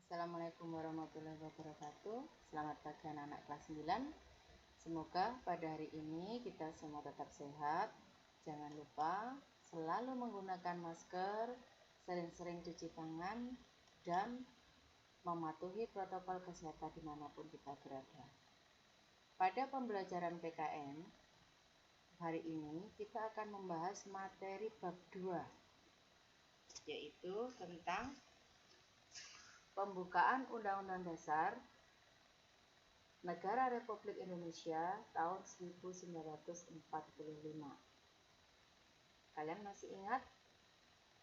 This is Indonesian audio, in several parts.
Assalamualaikum warahmatullahi wabarakatuh. Selamat pagi anak-anak kelas 9. Semoga pada hari ini kita semua tetap sehat. Jangan lupa selalu menggunakan masker, sering-sering cuci tangan, dan mematuhi protokol kesehatan dimanapun kita berada. Pada pembelajaran PKN, hari ini kita akan membahas materi bab 2, yaitu tentang pembukaan Undang-Undang Dasar Negara Republik Indonesia tahun 1945. Kalian masih ingat?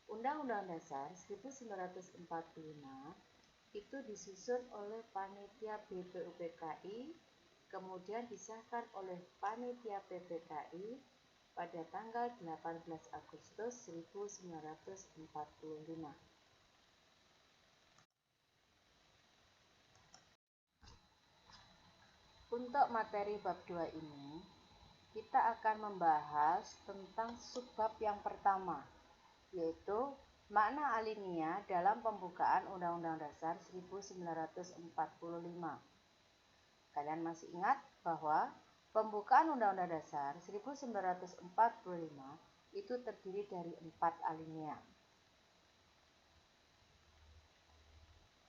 Undang-Undang Dasar 1945 itu disusun oleh Panitia BPUPKI, kemudian disahkan oleh Panitia PPKI pada tanggal 18 Agustus 1945. Untuk materi bab 2 ini, kita akan membahas tentang subbab yang pertama, yaitu makna alinea dalam pembukaan Undang-Undang Dasar 1945. Kalian masih ingat bahwa pembukaan Undang-Undang Dasar 1945 itu terdiri dari 4 alinea.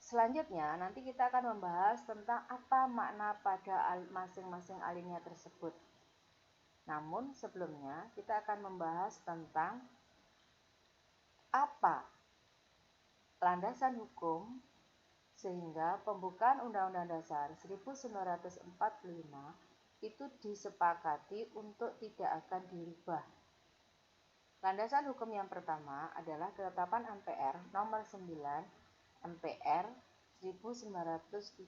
Selanjutnya, nanti kita akan membahas tentang apa makna pada masing-masing alinea tersebut. Namun sebelumnya, kita akan membahas tentang apa landasan hukum sehingga pembukaan Undang-Undang Dasar 1945 itu disepakati untuk tidak akan dirubah. Landasan hukum yang pertama adalah ketetapan MPR nomor 9 MPR 1978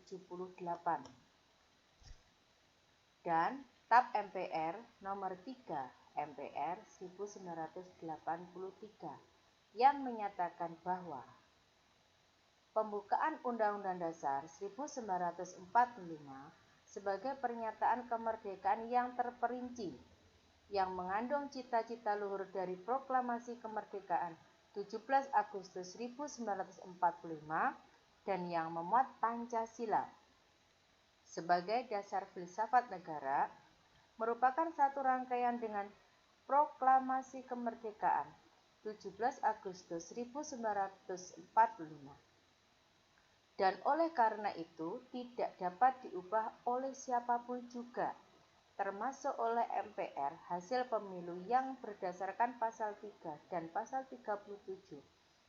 dan TAP MPR nomor 3 MPR 1983 yang menyatakan bahwa pembukaan Undang-Undang Dasar 1945 sebagai pernyataan kemerdekaan yang terperinci yang mengandung cita-cita luhur dari proklamasi kemerdekaan 17 Agustus 1945 dan yang memuat Pancasila sebagai dasar filsafat negara merupakan satu rangkaian dengan proklamasi kemerdekaan 17 Agustus 1945 dan oleh karena itu tidak dapat diubah oleh siapapun juga, termasuk oleh MPR hasil pemilu yang berdasarkan pasal 3 dan pasal 37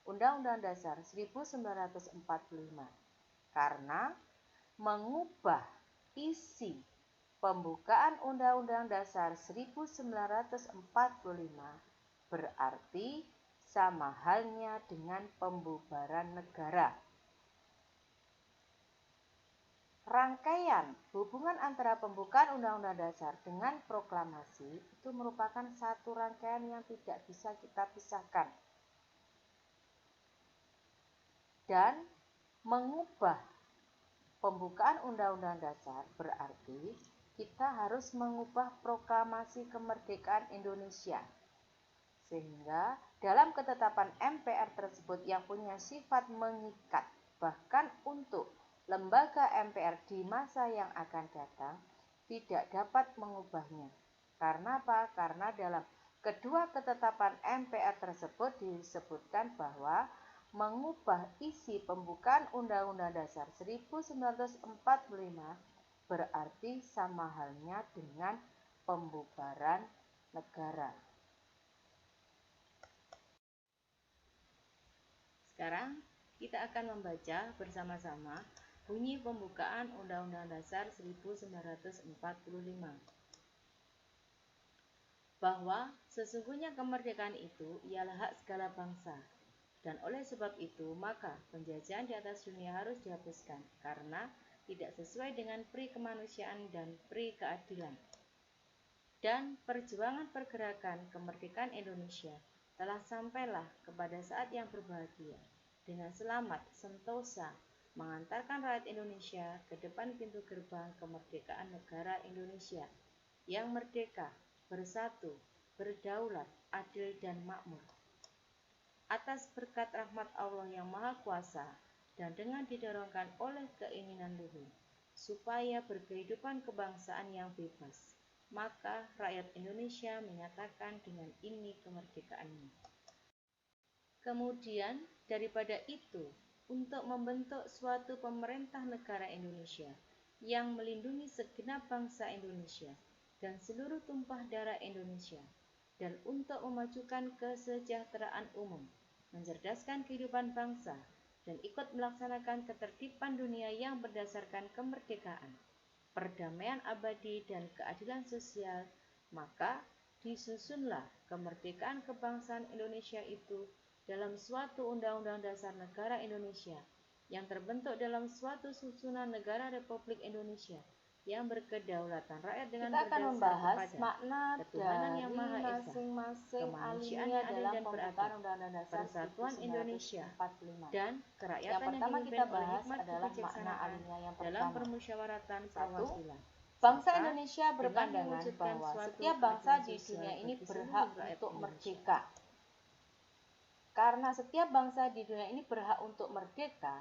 Undang-Undang Dasar 1945 karena mengubah isi pembukaan Undang-Undang Dasar 1945 berarti sama halnya dengan pembubaran negara. Rangkaian hubungan antara pembukaan Undang-Undang Dasar dengan proklamasi itu merupakan satu rangkaian yang tidak bisa kita pisahkan. Dan mengubah pembukaan Undang-Undang Dasar berarti kita harus mengubah proklamasi kemerdekaan Indonesia. Sehingga dalam ketetapan MPR tersebut yang punya sifat mengikat, bahkan untuk lembaga MPR di masa yang akan datang tidak dapat mengubahnya. Karena apa? Karena dalam kedua ketetapan MPR tersebut disebutkan bahwa mengubah isi pembukaan Undang-Undang Dasar 1945 berarti sama halnya dengan pembubaran negara. Sekarang kita akan membaca bersama-sama bunyi pembukaan Undang-Undang Dasar 1945. Bahwa sesungguhnya kemerdekaan itu ialah hak segala bangsa, dan oleh sebab itu maka penjajahan di atas dunia harus dihapuskan karena tidak sesuai dengan pri kemanusiaan dan pri keadilan. Dan perjuangan pergerakan kemerdekaan Indonesia telah sampailah kepada saat yang berbahagia dengan selamat sentosa mengantarkan rakyat Indonesia ke depan pintu gerbang kemerdekaan negara Indonesia yang merdeka, bersatu, berdaulat, adil dan makmur. Atas berkat rahmat Allah yang Maha Kuasa dan dengan didorongkan oleh keinginan luhur, supaya berkehidupan kebangsaan yang bebas, maka rakyat Indonesia menyatakan dengan ini kemerdekaannya. Kemudian, daripada itu, untuk membentuk suatu pemerintah negara Indonesia yang melindungi segenap bangsa Indonesia dan seluruh tumpah darah Indonesia, dan untuk memajukan kesejahteraan umum, mencerdaskan kehidupan bangsa, dan ikut melaksanakan ketertiban dunia yang berdasarkan kemerdekaan, perdamaian abadi, dan keadilan sosial, maka disusunlah kemerdekaan kebangsaan Indonesia itu dalam suatu Undang-Undang Dasar Negara Indonesia yang terbentuk dalam suatu susunan Negara Republik Indonesia yang berkedaulatan rakyat dengan Kita akan berdasar membahas kepada makna ketuhanan dari yang Maha Esa, masing-masing kemanusiaan alinea yang adil dalam dan pembukaan beradil, Undang-Undang Dasar persatuan Indonesia, 1945. dan Yang kerakyatan yang pertama dipimpin kita oleh bahas hikmat adalah makna kebijaksanaan alinea yang dalam pertama. permusyawaratan 1. perwakilan. Bangsa serta Indonesia dengan berpandangan mewujudkan bahwa suatu setiap bangsa keadilan di sosial dunia ini bagi berhak seluruh rakyat untuk Indonesia. merdeka. Karena setiap bangsa di dunia ini berhak untuk merdeka,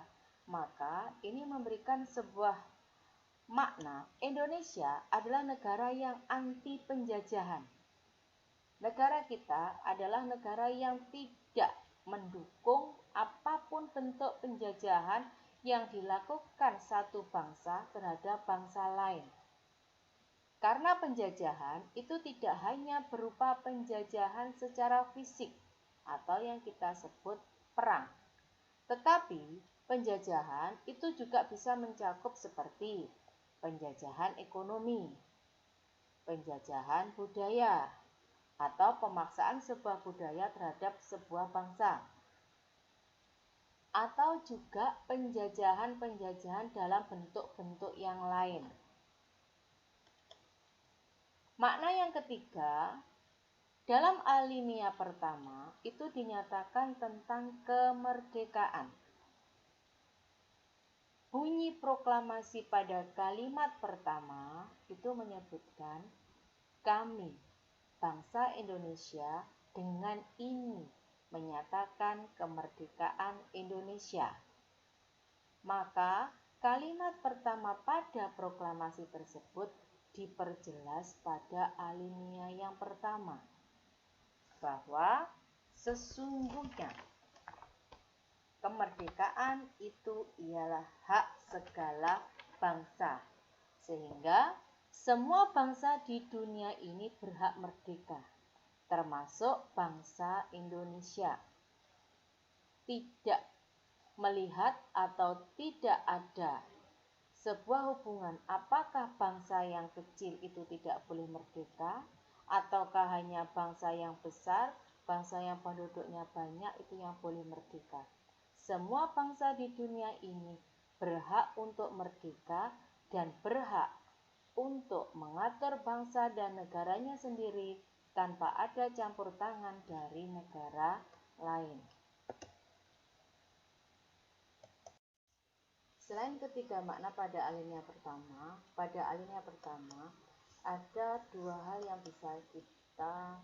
maka ini memberikan sebuah makna Indonesia adalah negara yang anti penjajahan. Negara kita adalah negara yang tidak mendukung apapun bentuk penjajahan yang dilakukan satu bangsa terhadap bangsa lain. Karena penjajahan itu tidak hanya berupa penjajahan secara fisik atau yang kita sebut perang, tetapi penjajahan itu juga bisa mencakup seperti penjajahan ekonomi, penjajahan budaya, atau pemaksaan sebuah budaya terhadap sebuah bangsa, atau juga penjajahan-penjajahan dalam bentuk-bentuk yang lain. Makna yang ketiga, dalam alinea pertama itu dinyatakan tentang kemerdekaan. Bunyi proklamasi pada kalimat pertama itu menyebutkan, kami, bangsa Indonesia, dengan ini menyatakan kemerdekaan Indonesia. Maka kalimat pertama pada proklamasi tersebut diperjelas pada alinea yang pertama, bahwa sesungguhnya kemerdekaan itu ialah hak segala bangsa, sehingga semua bangsa di dunia ini berhak merdeka, termasuk bangsa Indonesia. Tidak melihat atau tidak ada sebuah hubungan apakah bangsa yang kecil itu tidak boleh merdeka, ataukah hanya bangsa yang besar, bangsa yang penduduknya banyak itu yang boleh merdeka. Semua bangsa di dunia ini berhak untuk merdeka dan berhak untuk mengatur bangsa dan negaranya sendiri tanpa ada campur tangan dari negara lain. Selain ketiga makna pada alinea pertama, ada dua hal yang bisa kita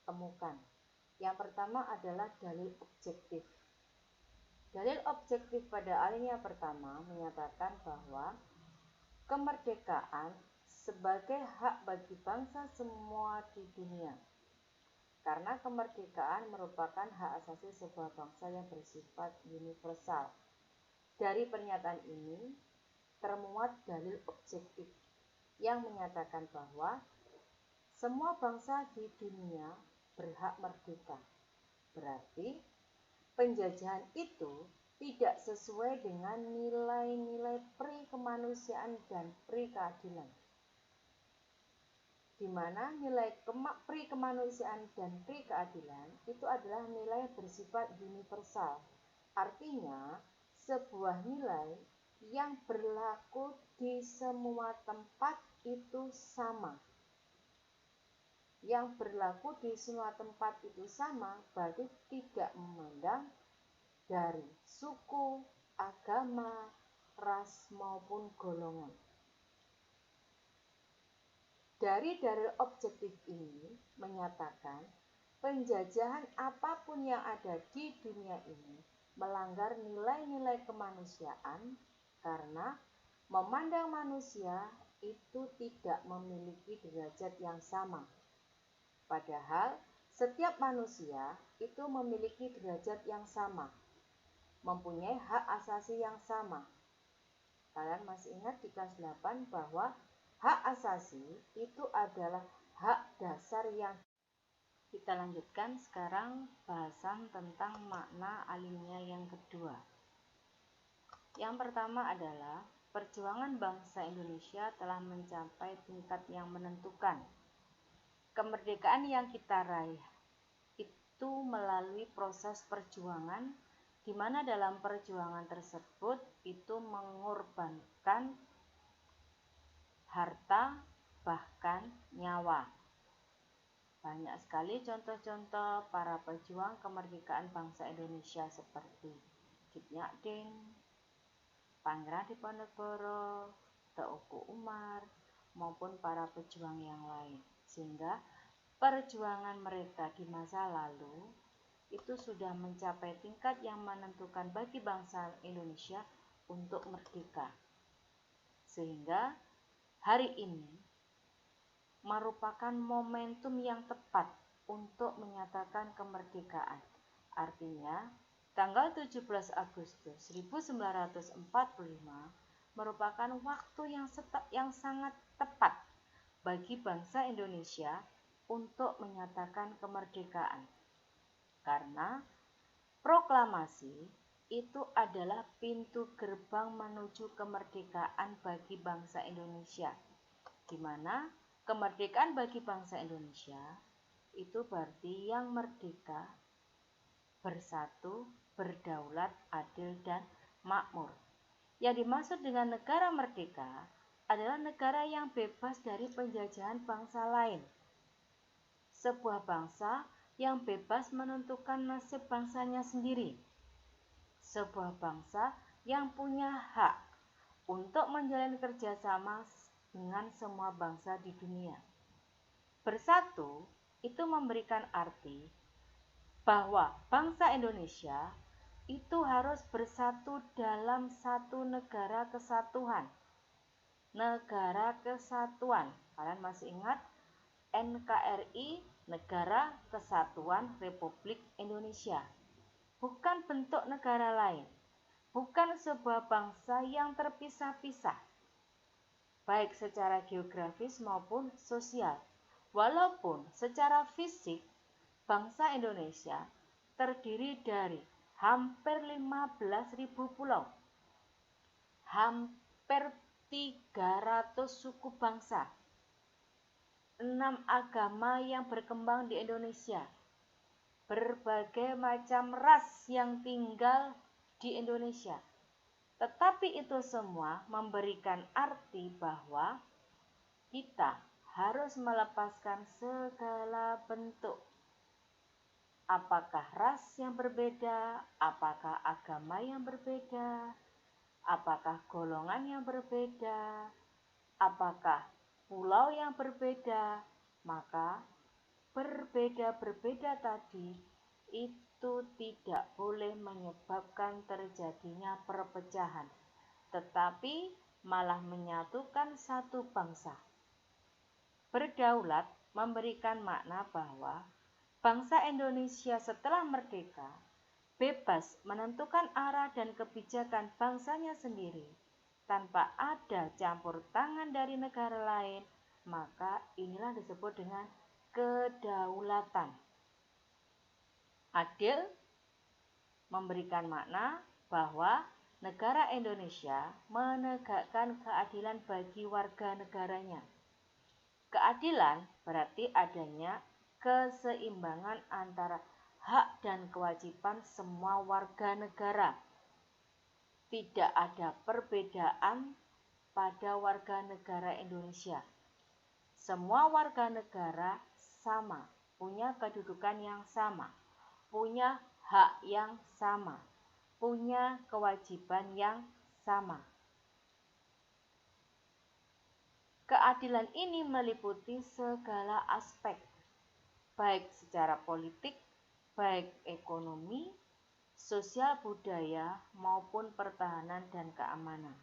temukan. Yang pertama adalah dalil objektif. Dalil objektif pada alinea pertama menyatakan bahwa kemerdekaan sebagai hak bagi bangsa semua di dunia. Karena kemerdekaan merupakan hak asasi sebuah bangsa yang bersifat universal. Dari pernyataan ini termuat dalil objektif yang menyatakan bahwa semua bangsa di dunia berhak merdeka. Berarti penjajahan itu tidak sesuai dengan nilai-nilai pri-kemanusiaan dan pri-keadilan, di mana nilai pri-kemanusiaan dan pri-keadilan itu adalah nilai bersifat universal. Artinya sebuah nilai yang berlaku di semua tempat itu sama. Yang berlaku di semua tempat itu sama berarti tidak memandang dari suku, agama, ras maupun golongan. Dari dalil objektif ini menyatakan penjajahan apapun yang ada di dunia ini melanggar nilai-nilai kemanusiaan karena memandang manusia itu tidak memiliki derajat yang sama. Padahal setiap manusia itu memiliki derajat yang sama, mempunyai hak asasi yang sama. Kalian masih ingat di kelas 8 bahwa hak asasi itu adalah hak dasar yang. Kita lanjutkan sekarang bahasan tentang makna alinea yang kedua. Yang pertama adalah perjuangan bangsa Indonesia telah mencapai tingkat yang menentukan. Kemerdekaan yang kita raih itu melalui proses perjuangan, di mana dalam perjuangan tersebut itu mengorbankan harta bahkan nyawa. Banyak sekali contoh-contoh para pejuang kemerdekaan bangsa Indonesia seperti Dyt Nyadin, Pangeran Diponegoro, Teuku Umar, maupun para pejuang yang lain. Sehingga perjuangan mereka di masa lalu itu sudah mencapai tingkat yang menentukan bagi bangsa Indonesia untuk merdeka. Sehingga hari ini merupakan momentum yang tepat untuk menyatakan kemerdekaan. Artinya, tanggal 17 Agustus 1945 merupakan waktu yang sangat tepat bagi bangsa Indonesia untuk menyatakan kemerdekaan. Karena proklamasi itu adalah pintu gerbang menuju kemerdekaan bagi bangsa Indonesia, di mana kemerdekaan bagi bangsa Indonesia itu berarti yang merdeka, bersatu, berdaulat, adil, dan makmur. Yang dimaksud dengan negara merdeka adalah negara yang bebas dari penjajahan bangsa lain. Sebuah bangsa yang bebas menentukan nasib bangsanya sendiri. Sebuah bangsa yang punya hak untuk menjalin kerjasama dengan semua bangsa di dunia. Bersatu itu memberikan arti bahwa bangsa Indonesia itu harus bersatu dalam satu negara kesatuan. Negara kesatuan. Kalian masih ingat NKRI, Negara Kesatuan Republik Indonesia. Bukan bentuk negara lain. Bukan sebuah bangsa yang terpisah-pisah, baik secara geografis maupun sosial. Walaupun secara fisik bangsa Indonesia terdiri dari hampir 15.000 pulau, hampir 300 suku bangsa, 6 agama yang berkembang di Indonesia, berbagai macam ras yang tinggal di Indonesia. Tetapi itu semua memberikan arti bahwa kita harus melepaskan segala bentuk. Apakah ras yang berbeda, apakah agama yang berbeda, apakah golongan yang berbeda, apakah pulau yang berbeda, maka berbeda-berbeda tadi itu tidak boleh menyebabkan terjadinya perpecahan, tetapi malah menyatukan satu bangsa. Berdaulat memberikan makna bahwa bangsa Indonesia setelah merdeka bebas menentukan arah dan kebijakan bangsanya sendiri tanpa ada campur tangan dari negara lain, maka inilah disebut dengan kedaulatan. Adil memberikan makna bahwa negara Indonesia menegakkan keadilan bagi warga negaranya. Keadilan berarti adanya keseimbangan antara hak dan kewajiban semua warga negara. Tidak ada perbedaan pada warga negara Indonesia. Semua warga negara sama, punya kedudukan yang sama, punya hak yang sama, punya kewajiban yang sama. Keadilan ini meliputi segala aspek, baik secara politik, baik ekonomi, sosial budaya maupun pertahanan dan keamanan.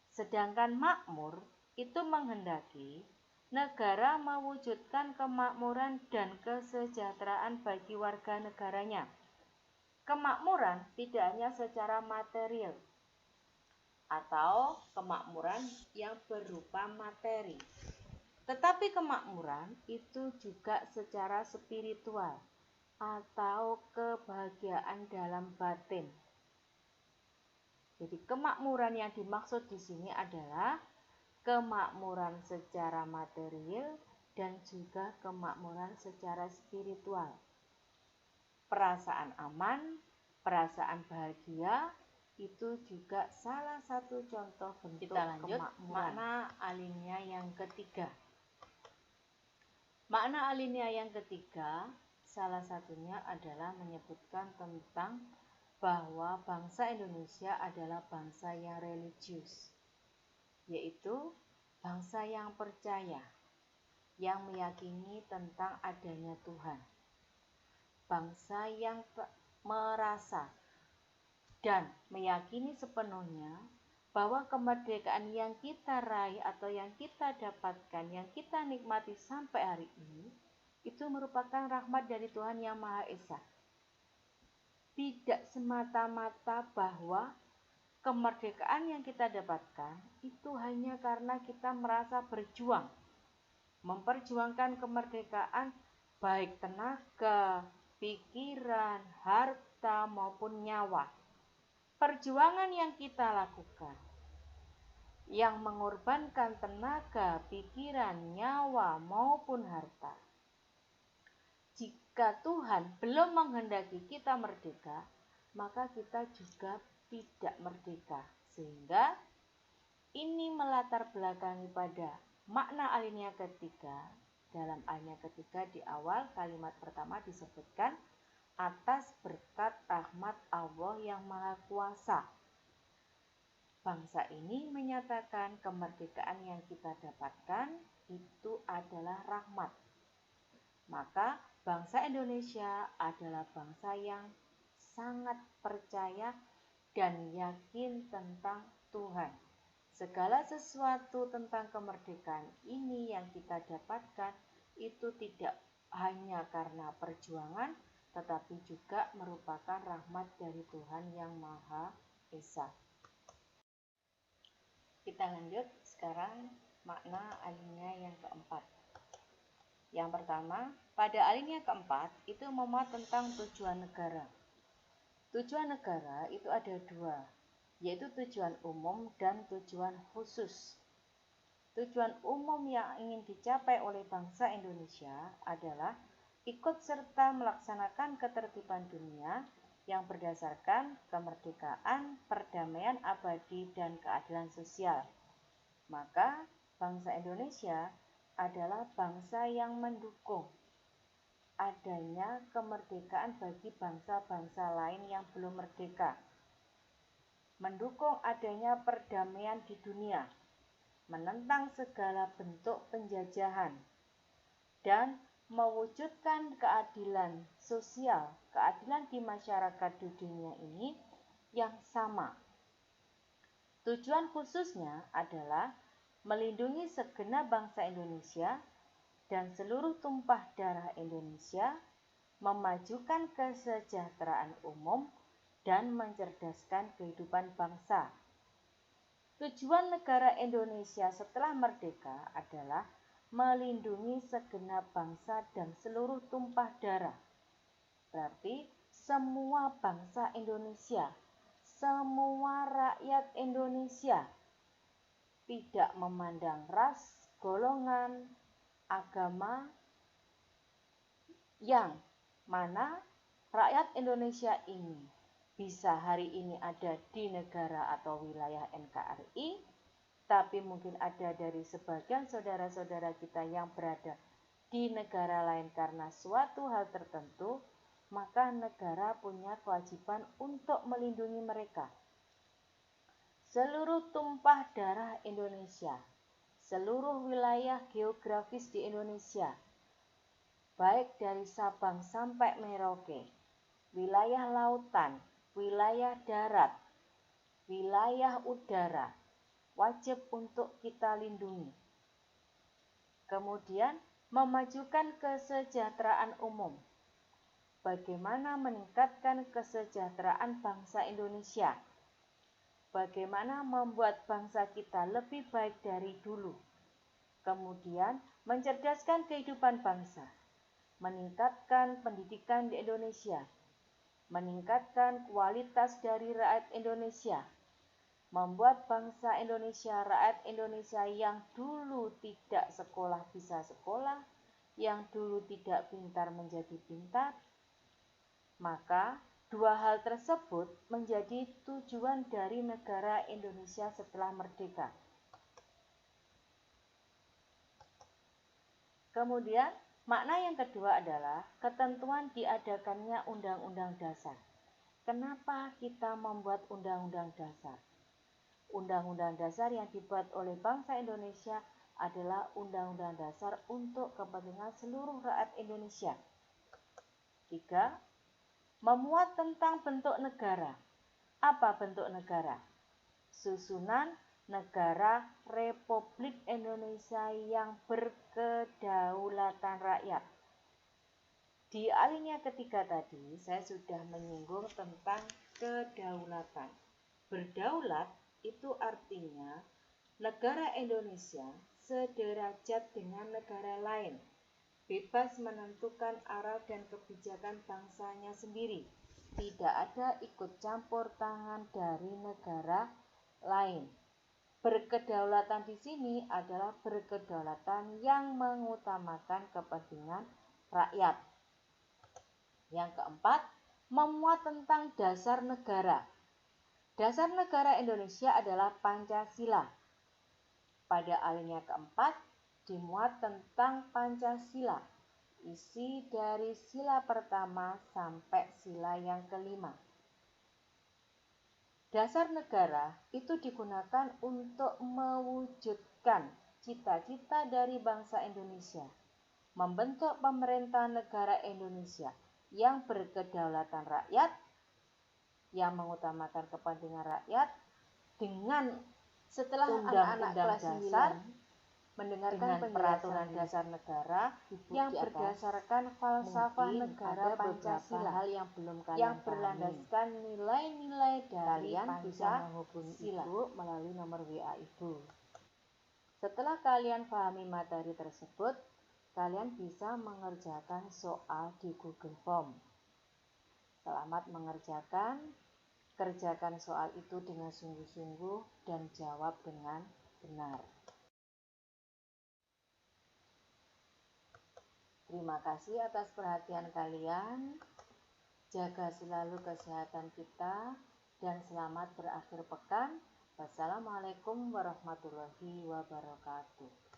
Sedangkan makmur itu menghendaki negara mewujudkan kemakmuran dan kesejahteraan bagi warga negaranya. Kemakmuran tidak hanya secara material atau kemakmuran yang berupa materi, tetapi kemakmuran itu juga secara spiritual atau kebahagiaan dalam batin. Jadi kemakmuran yang dimaksud di sini adalah kemakmuran secara material dan juga kemakmuran secara spiritual. Perasaan aman, perasaan bahagia itu juga salah satu contoh bentuk kemakmuran. Makna alinea yang ketiga. Makna alinea yang ketiga salah satunya adalah menyebutkan tentang bahwa bangsa Indonesia adalah bangsa yang religius, yaitu bangsa yang percaya, yang meyakini tentang adanya Tuhan. Bangsa yang merasa dan meyakini sepenuhnya bahwa kemerdekaan yang kita raih atau yang kita dapatkan, yang kita nikmati sampai hari ini, itu merupakan rahmat dari Tuhan Yang Maha Esa. Tidak semata-mata bahwa kemerdekaan yang kita dapatkan itu hanya karena kita merasa berjuang, memperjuangkan kemerdekaan baik tenaga, pikiran, harta maupun nyawa. Perjuangan yang kita lakukan, yang mengorbankan tenaga, pikiran, nyawa maupun harta. Jika Tuhan belum menghendaki kita merdeka, maka kita juga tidak merdeka. Sehingga ini melatar belakangi pada makna alinea ketiga. Dalam alinea ketiga di awal kalimat pertama disebutkan atas berkat rahmat Allah yang Maha Kuasa. Bangsa ini menyatakan kemerdekaan yang kita dapatkan itu adalah rahmat. Maka bangsa Indonesia adalah bangsa yang sangat percaya dan yakin tentang Tuhan. Segala sesuatu tentang kemerdekaan ini yang kita dapatkan itu tidak hanya karena perjuangan, tetapi juga merupakan rahmat dari Tuhan Yang Maha Esa. Kita lanjut sekarang makna alinea yang keempat. Yang pertama, pada alinea keempat itu memuat tentang tujuan negara. Tujuan negara itu ada dua, yaitu tujuan umum dan tujuan khusus. Tujuan umum yang ingin dicapai oleh bangsa Indonesia adalah ikut serta melaksanakan ketertiban dunia yang berdasarkan kemerdekaan, perdamaian abadi, dan keadilan sosial. Maka bangsa Indonesia adalah bangsa yang mendukung adanya kemerdekaan bagi bangsa-bangsa lain yang belum merdeka, mendukung adanya perdamaian di dunia, menentang segala bentuk penjajahan, dan mewujudkan keadilan sosial, keadilan di masyarakat di dunia ini yang sama. Tujuan khususnya adalah melindungi segenap bangsa Indonesia dan seluruh tumpah darah Indonesia, memajukan kesejahteraan umum, dan mencerdaskan kehidupan bangsa. Tujuan negara Indonesia setelah merdeka adalah melindungi segenap bangsa dan seluruh tumpah darah. Berarti semua bangsa Indonesia, semua rakyat Indonesia, tidak memandang ras, golongan, agama, yang mana rakyat Indonesia ini bisa hari ini ada di negara atau wilayah NKRI, tapi mungkin ada dari sebagian saudara-saudara kita yang berada di negara lain karena suatu hal tertentu, maka negara punya kewajiban untuk melindungi mereka. Seluruh tumpah darah Indonesia, seluruh wilayah geografis di Indonesia, baik dari Sabang sampai Merauke, wilayah lautan, wilayah darat, wilayah udara, wajib untuk kita lindungi. Kemudian, memajukan kesejahteraan umum. Bagaimana meningkatkan kesejahteraan bangsa Indonesia? Bagaimana membuat bangsa kita lebih baik dari dulu? Kemudian, mencerdaskan kehidupan bangsa, meningkatkan pendidikan di Indonesia, meningkatkan kualitas dari rakyat Indonesia, membuat bangsa Indonesia, rakyat Indonesia yang dulu tidak sekolah bisa sekolah, yang dulu tidak pintar menjadi pintar. Maka, dua hal tersebut menjadi tujuan dari negara Indonesia setelah merdeka. Kemudian, makna yang kedua adalah ketentuan diadakannya Undang-Undang Dasar. Kenapa kita membuat Undang-Undang Dasar? Undang-Undang Dasar yang dibuat oleh bangsa Indonesia adalah Undang-Undang Dasar untuk kepentingan seluruh rakyat Indonesia. 3. Memuat tentang bentuk negara. Apa bentuk negara? Susunan negara Republik Indonesia yang berkedaulatan rakyat. Di alinea ketiga tadi, saya sudah menyinggung tentang kedaulatan. Berdaulat itu artinya negara Indonesia sederajat dengan negara lain, bebas menentukan arah dan kebijakan bangsanya sendiri, tidak ada ikut campur tangan dari negara lain. Berkedaulatan di sini adalah berkedaulatan yang mengutamakan kepentingan rakyat. Yang keempat, memuat tentang dasar negara. Dasar negara Indonesia adalah Pancasila. Pada alinea keempat, dimuat tentang Pancasila, isi dari sila pertama sampai sila yang kelima. Dasar negara itu digunakan untuk mewujudkan cita-cita dari bangsa Indonesia, membentuk pemerintah negara Indonesia yang berkedaulatan rakyat, yang mengutamakan kepentingan rakyat, dengan setelah anak-anak kelas 9 mendengarkan peraturan dasar negara yang berdasarkan falsafah negara Pancasila hal yang belum kalian berlandaskan nilai-nilai dari kalian bisa menghubungi Ibu melalui nomor WA Ibu. Setelah kalian pahami materi tersebut, kalian bisa mengerjakan soal di Google Form. Selamat mengerjakan, kerjakan soal itu dengan sungguh-sungguh dan jawab dengan benar. Terima kasih atas perhatian kalian. Jaga selalu kesehatan kita dan selamat berakhir pekan. Wassalamualaikum warahmatullahi wabarakatuh.